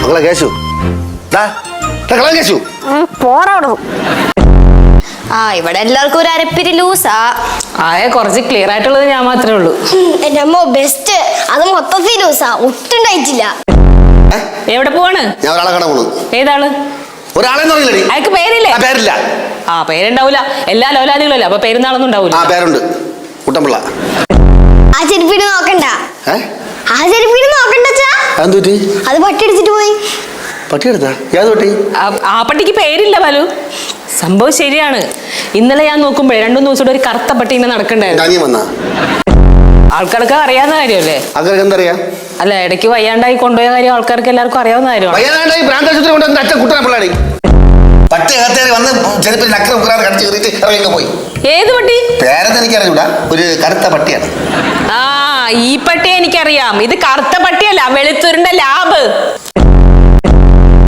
മകളെ കേശു കേശു പോരാടോ. ആ ഇവിടെ എല്ലാവർക്കും ഒരു അരപ്പിരി ലൂസാ. കുറച്ച് ക്ലിയർ ആയിട്ടുള്ളത് ഞാൻ മാത്രമേ ഉള്ളൂ. എന്റെ അമ്മ ബെസ്റ്റ്. അത് മൊത്തത്തിൽ ലൂസാ, ഒട്ടുണ്ടായിട്ടില്ല. എവിടെ പോവാണ്? ഞാൻ ഒരാളെ കാണാൻ പോണു. ഏതാള്? ഒരാളെ പറഞ്ഞില്ലേ? അയാൾക്ക് പേരില്ലേ? പേരില്ല. പേരുണ്ടാവൂല. എല്ലാ ലോലാദികളല്ലേ, അപ്പൊ പെരുന്നാളൊന്നും ഉണ്ടാവൂല. പേരുണ്ട്, കുട്ടമ്പിള്ള. ആ ചെരുപ്പിന് നോക്കണ്ട. ആ ചെരുപ്പിന് നോക്കണ്ട. അത് പട്ടി എടുത്തിട്ട് പോയി. പട്ടി എടുത്താ? ഏത് പട്ടി? ആ പട്ടിക്ക് പേരില്ല ബാലു. സംഭവം ശരിയാണ്. ഇന്നലെ ഞാൻ നോക്കുമ്പോഴേ 2-3 ദിവസം ഒരു കറുത്ത പട്ടി ഇങ്ങനെ നടക്കണ്ടായിരുന്നു. ആൾക്കാർക്ക് അറിയാവുന്ന കാര്യമല്ലേ? അല്ല, ഇടയ്ക്ക് വയ്യാണ്ടായി കൊണ്ടുപോയ കാര്യം ആൾക്കാർക്ക് എല്ലാവർക്കും അറിയാവുന്ന കാര്യമാണ്. ഏത് പട്ടി? പേരെന്ന് എനിക്കറിയൂടാ, ഒരു കറുത്ത പട്ടിയാണ്. ഈ പട്ടി എനിക്കറിയാം. ഇത് കറുത്ത പട്ടിയല്ല, വെളുത്തുരുണ്ട ലാബ്.